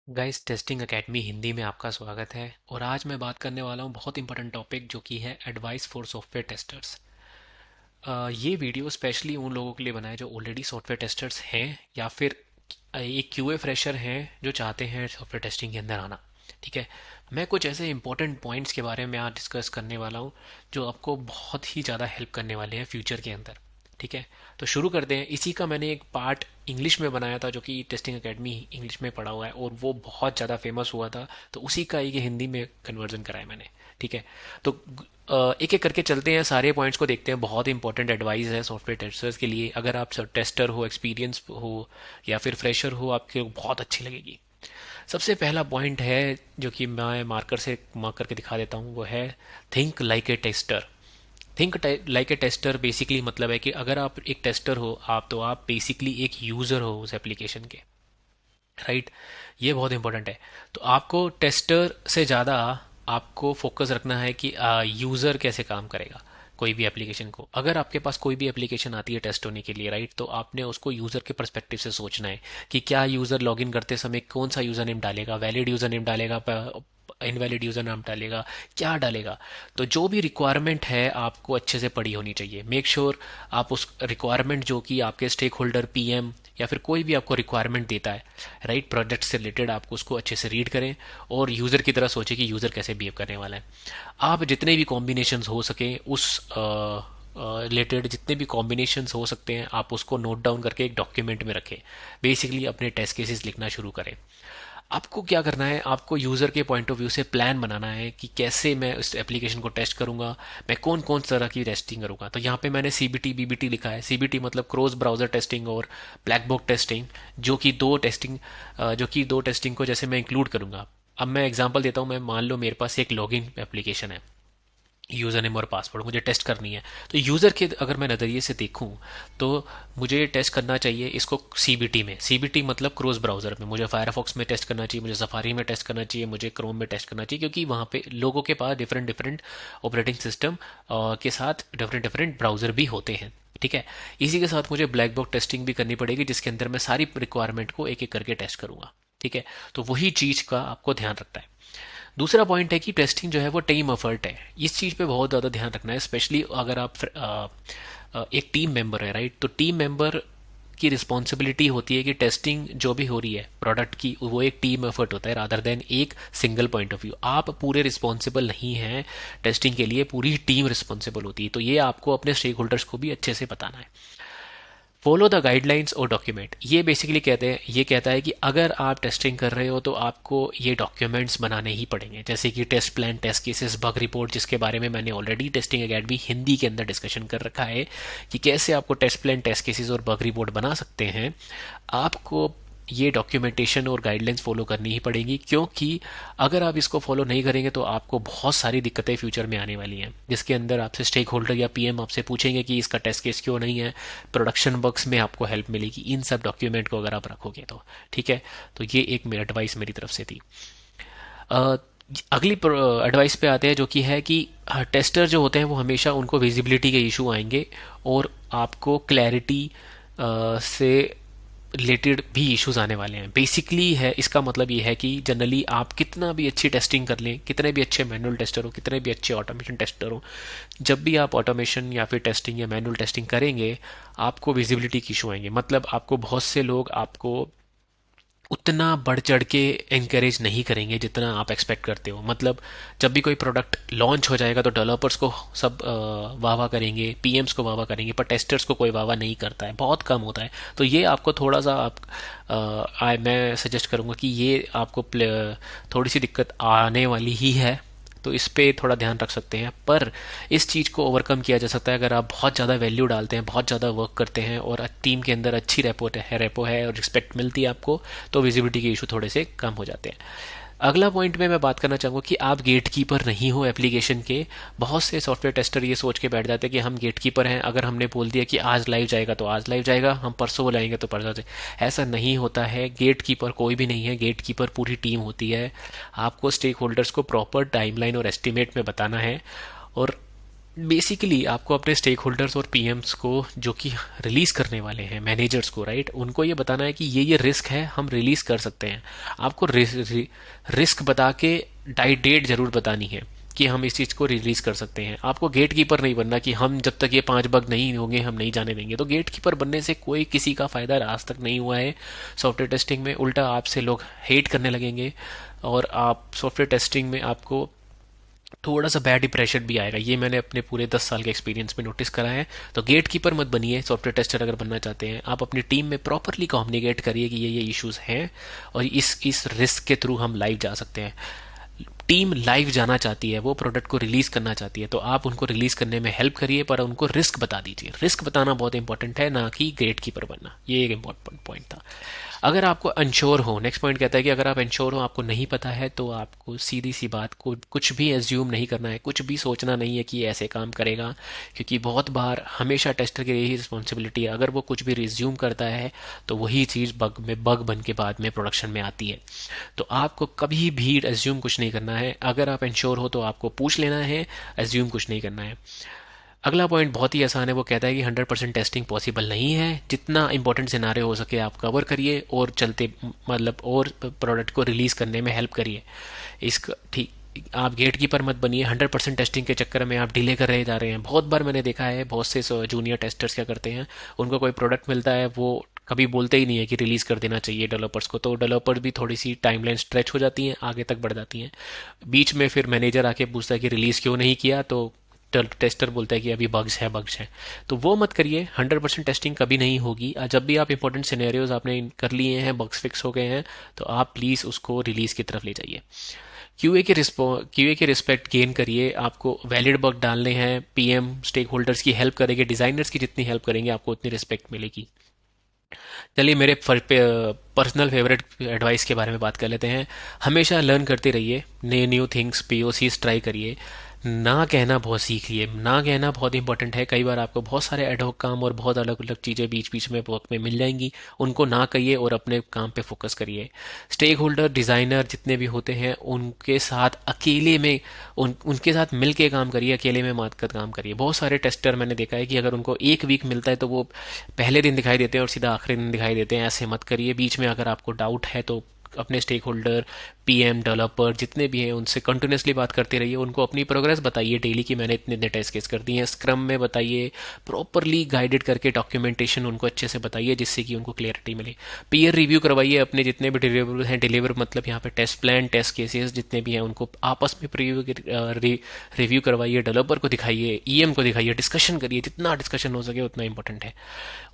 Guys testing academy Hindi में आपका स्वागत है। और आज मैं बात करने वाला हूँ बहुत इंपॉर्टेंट टॉपिक जो कि है एडवाइस फॉर सॉफ्टवेयर टेस्टर्स। ये वीडियो स्पेशली उन लोगों के लिए बना है जो ऑलरेडी सॉफ्टवेयर टेस्टर्स हैं या फिर एक क्यूए फ्रेशर हैं जो चाहते हैं सॉफ्टवेयर टेस्टिंग के अंदर आना। ठीक है। मैं कुछ ऐसे इंपॉर्टेंट पॉइंट्स के बारे में आज डिस्कस करने वाला हूँ जो आपको बहुत ही ज़्यादा हेल्प करने वाले हैं फ्यूचर के अंदर। ठीक है। तो शुरू करते हैं। इसी का मैंने एक पार्ट इंग्लिश में बनाया था जो कि टेस्टिंग एकेडमी इंग्लिश में पढ़ा हुआ है और वो बहुत ज़्यादा फेमस हुआ था, तो उसी का एक हिंदी में कन्वर्जन कराया मैंने। ठीक है। तो एक एक करके चलते हैं, सारे पॉइंट्स को देखते हैं। बहुत इंपॉर्टेंट एडवाइस है सॉफ्टवेयर टेस्टर्स के लिए। अगर आप टेस्टर हो, एक्सपीरियंस हो या फिर फ्रेशर हो, आपके बहुत अच्छी लगेगी। सबसे पहला पॉइंट है जो कि मैं मार्कर से मार्क करके दिखा देता हूँ, वो है think like a tester. Think like a tester basically मतलब है कि अगर आप एक टेस्टर हो, आप तो आप बेसिकली एक यूज़र हो उस एप्लीकेशन के। राइट। ये बहुत इंपॉर्टेंट है। तो आपको टेस्टर से ज़्यादा आपको फोकस रखना है कि यूज़र कैसे काम करेगा कोई भी एप्लीकेशन को। अगर आपके पास कोई भी एप्लीकेशन आती है टेस्ट होने के लिए, राइट, तो आपने उसको यूज़र के परस्पेक्टिव से सोचना है कि क्या यूज़र लॉगिन करते समय कौन सा यूज़र नेम डालेगा, वैलिड यूज़र नेम डालेगा, इनवैलिड यूज़र नाम डालेगा, क्या डालेगा। तो जो भी रिक्वायरमेंट है आपको अच्छे से पढ़ी होनी चाहिए। मेक श्योर आप उस रिक्वायरमेंट जो कि आपके स्टेक होल्डर, पीएम या फिर कोई भी आपको रिक्वायरमेंट देता है, राइट, प्रोजेक्ट से रिलेटेड, आपको उसको अच्छे से रीड करें और यूज़र की तरह सोचें कि यूज़र कैसे बिहेव करने वाला है। आप जितने भी कॉम्बिनेशंस हो सके उस रिलेटेड, जितने भी कॉम्बिनेशंस हो सकते हैं, आप उसको नोट डाउन करके एक डॉक्यूमेंट में रखें। बेसिकली अपने टेस्ट केसेस लिखना शुरू करें। आपको क्या करना है, आपको यूज़र के पॉइंट ऑफ व्यू से प्लान बनाना है कि कैसे मैं इस एप्लीकेशन को टेस्ट करूंगा, मैं कौन कौन तरह की टेस्टिंग करूंगा। तो यहाँ पे मैंने सीबीटी बीबीटी लिखा है। सीबीटी मतलब क्रॉस ब्राउजर टेस्टिंग और ब्लैक बॉक्स टेस्टिंग, जो कि दो टेस्टिंग को जैसे मैं इंक्लूड करूंगा। अब मैं एग्जांपल देता हूँ। मैं मान लो मेरे पास एक लॉगिन एप्लीकेशन है, यूज़र नेम और पासवर्ड मुझे टेस्ट करनी है। तो यूज़र के अगर मैं नज़रिए से देखूं तो मुझे टेस्ट करना चाहिए इसको सीबीटी में। सीबीटी मतलब क्रोज ब्राउज़र में। मुझे फायरफॉक्स में टेस्ट करना चाहिए, मुझे सफारी में टेस्ट करना चाहिए, मुझे क्रोम में टेस्ट करना चाहिए, क्योंकि वहाँ पे लोगों के पास डिफरेंट डिफरेंट ऑपरेटिंग सिस्टम के साथ डिफरेंट डिफरेंट ब्राउज़र भी होते हैं। ठीक है। इसी के साथ मुझे ब्लैक बॉक्स टेस्टिंग भी करनी पड़ेगी जिसके अंदर मैं सारी रिक्वायरमेंट को एक एक करके टेस्ट करूंगा। ठीक है। तो वही चीज़ का आपको ध्यान रखना है। दूसरा पॉइंट है कि टेस्टिंग जो है वो टीम एफर्ट है। इस चीज़ पे बहुत ज़्यादा ध्यान रखना है, स्पेशली अगर आप एक टीम मेंबर है, राइट। तो टीम मेंबर की रिस्पॉन्सिबिलिटी होती है कि टेस्टिंग जो भी हो रही है प्रोडक्ट की, वो एक टीम एफर्ट होता है रादर देन एक सिंगल पॉइंट ऑफ व्यू। आप पूरे रिस्पॉन्सिबल नहीं हैं टेस्टिंग के लिए, पूरी टीम रिस्पॉन्सिबल होती है। तो ये आपको अपने स्टेक होल्डर्स को भी अच्छे से बताना है। फॉलो द गाइडलाइंस और डॉक्यूमेंट, ये बेसिकली कहते हैं, ये कहता है कि अगर आप टेस्टिंग कर रहे हो तो आपको ये डॉक्यूमेंट्स बनाने ही पड़ेंगे, जैसे कि test plan, test cases, bug report, जिसके बारे में मैंने ऑलरेडी टेस्टिंग एकेडमी हिंदी के अंदर डिस्कशन कर रखा है कि कैसे आपको टेस्ट प्लान, टेस्ट केसेस और बग रिपोर्ट बना सकते हैं। आपको ये डॉक्यूमेंटेशन और गाइडलाइंस फॉलो करनी ही पड़ेगी, क्योंकि अगर आप इसको फॉलो नहीं करेंगे तो आपको बहुत सारी दिक्कतें फ्यूचर में आने वाली हैं, जिसके अंदर आपसे स्टेक होल्डर या पीएम आपसे पूछेंगे कि इसका टेस्ट केस क्यों नहीं है। प्रोडक्शन बग्स में आपको हेल्प मिलेगी इन सब डॉक्यूमेंट को अगर आप रखोगे तो। ठीक है। तो ये एक मेरा एडवाइस मेरी तरफ से थी। अ, अगली एडवाइस पे आते हैं जो कि है कि टेस्टर जो होते हैं वो हमेशा उनको विजिबिलिटी के इशू आएंगे और आपको क्लैरिटी से रिलेटेड भी इश्यूज आने वाले हैं। बेसिकली है, इसका मतलब ये है कि जनरली आप कितना भी अच्छी टेस्टिंग कर लें, कितने भी अच्छे मैनुअल टेस्टर हो, कितने भी अच्छे ऑटोमेशन टेस्टर हो, जब भी आप ऑटोमेशन या फिर टेस्टिंग या मैनुअल टेस्टिंग करेंगे आपको विजिबिलिटी के इशू आएंगे। मतलब आपको बहुत से लोग आपको उतना बढ़ चढ़ के encourage नहीं करेंगे जितना आप एक्सपेक्ट करते हो। मतलब जब भी कोई प्रोडक्ट लॉन्च हो जाएगा तो डेवलपर्स को सब वाह वाह करेंगे, पीएम्स को वाह वाह करेंगे, पर टेस्टर्स को कोई वाह वाह नहीं करता है, बहुत कम होता है। तो ये आपको थोड़ा सा मैं सजेस्ट करूंगा कि ये आपको थोड़ी सी दिक्कत आने वाली ही है, तो इस पे थोड़ा ध्यान रख सकते हैं। पर इस चीज़ को ओवरकम किया जा सकता है अगर आप बहुत ज़्यादा वैल्यू डालते हैं, बहुत ज़्यादा वर्क करते हैं और टीम के अंदर अच्छी रेपो है और रिस्पेक्ट मिलती है आपको, तो विजिबिलिटी के इशू थोड़े से कम हो जाते हैं। अगला पॉइंट में मैं बात करना चाहूँगा कि आप गेट कीपर नहीं हो एप्लीकेशन के। बहुत से सॉफ्टवेयर टेस्टर ये सोच के बैठ जाते हैं कि हम गेट कीपर हैं, अगर हमने बोल दिया कि आज लाइव जाएगा तो आज लाइव जाएगा, हम परसों बुलाएंगे तो परसों जाएगा। ऐसा नहीं होता है। गेट कीपर कोई भी नहीं है, गेट कीपर पूरी टीम होती है। आपको स्टेक होल्डर्स को प्रॉपर टाइमलाइन और एस्टिमेट में बताना है। और बेसिकली आपको अपने स्टेक होल्डर्स और पीएम्स को, जो कि रिलीज करने वाले हैं, मैनेजर्स को, राइट, उनको ये बताना है कि ये रिस्क है, हम रिलीज कर सकते हैं। आपको रिस्क बता के डाइट डेट जरूर बतानी है कि हम इस चीज को रिलीज कर सकते हैं। आपको गेट कीपर नहीं बनना कि हम जब तक ये 5 बग नहीं होंगे हम नहीं जाने देंगे। तो गेट कीपर बनने से कोई किसी का फायदा आज तक नहीं हुआ है सॉफ्टवेयर टेस्टिंग में। उल्टा आपसे लोग हेट करने लगेंगे और आप सॉफ्टवेयर टेस्टिंग में आपको थोड़ा सा बैड इंप्रेशन भी आएगा। ये मैंने अपने पूरे 10 साल के एक्सपीरियंस में नोटिस करा है। तो गेट कीपर मत बनिए सॉफ्टवेयर टेस्टर अगर बनना चाहते हैं। आप अपनी टीम में प्रॉपरली कम्युनिकेट करिए कि ये इश्यूज हैं और इस रिस्क के थ्रू हम लाइव जा सकते हैं। टीम लाइव जाना चाहती है, वो प्रोडक्ट को रिलीज करना चाहती है, तो आप उनको रिलीज करने में हेल्प करिए, पर उनको रिस्क बता दीजिए। रिस्क बताना बहुत इंपॉर्टेंट है, ना कि गेट कीपर बनना। ये एक इंपॉर्टेंट पॉइंट था। अगर आपको अनश्योर हो, नेक्स्ट पॉइंट कहता है कि अगर आप अनश्योर हो, आपको नहीं पता है, तो आपको सीधी सी बात को कुछ भी एज्यूम नहीं करना है, कुछ भी सोचना नहीं है कि ये ऐसे काम करेगा। क्योंकि बहुत बार हमेशा टेस्टर की यही रिस्पॉन्सिबिलिटी है, अगर वो कुछ भी रिज्यूम करता है तो वही चीज़ बग बन के बाद में प्रोडक्शन में आती है। तो आपको कभी भी एज्यूम कुछ नहीं करना है। अगर आप इंश्योर हो तो आपको पूछ लेना है, एज्यूम कुछ नहीं करना है। अगला पॉइंट बहुत ही आसान है, वो कहता है कि 100% टेस्टिंग पॉसिबल नहीं है। जितना इंपॉर्टेंट सिनारियो हो सके आप कवर करिए और चलते, मतलब और प्रोडक्ट को रिलीज करने में हेल्प करिए। इसका ठीक, आप गेट कीपर मत बनिए। 100% टेस्टिंग के चक्कर में आप डिले कर रहे जा रहे हैं। बहुत बार मैंने देखा है, बहुत से जूनियर टेस्टर्स क्या करते हैं, उनको कोई प्रोडक्ट मिलता है, वो कभी बोलते ही नहीं है कि रिलीज कर देना चाहिए डेवलपर्स को। तो डेवलपर भी थोड़ी सी टाइमलाइन स्ट्रेच हो जाती है, आगे तक बढ़ जाती हैं। बीच में फिर मैनेजर आके पूछता है कि रिलीज क्यों नहीं किया, तो टेस्टर बोलता है कि अभी बग्स है। तो वो मत करिए। 100% टेस्टिंग कभी नहीं होगी। जब भी आप इंपॉर्टेंट सिनेरियोज आपने कर लिए हैं, बग्स फिक्स हो गए हैं, तो आप प्लीज़ उसको रिलीज की तरफ ले जाइए। क्यूए के रिस्पेक्ट गेन करिए। आपको वैलिड बग डालने हैं, पीएम स्टेक होल्डर्स की हेल्प करेंगे, डिजाइनर्स की जितनी हेल्प करेंगे आपको उतनी रिस्पेक्ट मिलेगी। चलिए मेरे पर्सनल फेवरेट एडवाइस के बारे में बात कर लेते हैं। हमेशा लर्न करते रहिए, नए न्यू थिंग्स, पीओसीज ट्राई करिए। ना कहना बहुत सीख लिए। ना कहना बहुत इंपॉर्टेंट है। कई बार आपको बहुत सारे एडहॉक काम और बहुत अलग अलग चीज़ें बीच बीच में वक्त में मिल जाएंगी, उनको ना कहिए और अपने काम पे फोकस करिए। स्टेक होल्डर, डिज़ाइनर जितने भी होते हैं, उनके साथ अकेले में उनके साथ मिल के काम करिए, अकेले में मत कर काम करिए। बहुत सारे टेस्टर मैंने देखा है कि अगर उनको एक वीक मिलता है तो वो पहले दिन दिखाई देते हैं और सीधा आखिरी दिन दिखाई देते हैं। ऐसे मत करिए। बीच में अगर आपको डाउट है तो अपने स्टेक होल्डर, पीएम, डेवलपर जितने भी हैं उनसे कंटिन्यूसली बात करते रहिए। उनको अपनी प्रोग्रेस बताइए डेली कि मैंने इतने इतने टेस्ट केस कर दिए हैं। स्क्रम में बताइए, प्रॉपरली गाइडेड करके डॉक्यूमेंटेशन उनको अच्छे से बताइए, जिससे कि उनको क्लियरिटी मिले। पीयर रिव्यू करवाइए अपने जितने भी डिलीवर हैं। डिलीवर मतलब यहाँ पे टेस्ट प्लान, टेस्ट केसेस जितने भी हैं उनको आपस में रिव्यू करवाइए। डेवलपर को दिखाइए, ईएम को दिखाइए, डिस्कशन करिए। जितना डिस्कशन हो सके उतना इंपॉर्टेंट है।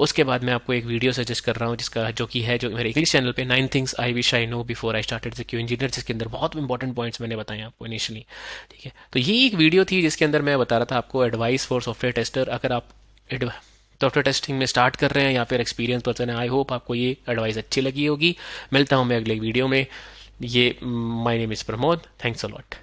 उसके बाद मैं आपको एक वीडियो सजेस्ट कर रहा हूँ जिसका जो मेरे इंग्लिश चैनल पे 9 things I wish I know before I started the Q engineer, जिसके अंदर बहुत इंपॉर्टेंट पॉइंट्स मैंने बताए आपको इनिशियली। ठीक है, तो ये एक वीडियो थी जिसके अंदर मैं बता रहा था आपको एडवाइस फॉर सॉफ्टवेयर टेस्टर। अगर आप सॉफ्टवेयर टेस्टिंग में स्टार्ट कर रहे हैं या फिर एक्सपीरियंस पर्सन है, आई होप आपको ये एडवाइस अच्छी लगी होगी। मिलता हूँ मैं अगले वीडियो में। ये my name is Pramod. Thanks a lot.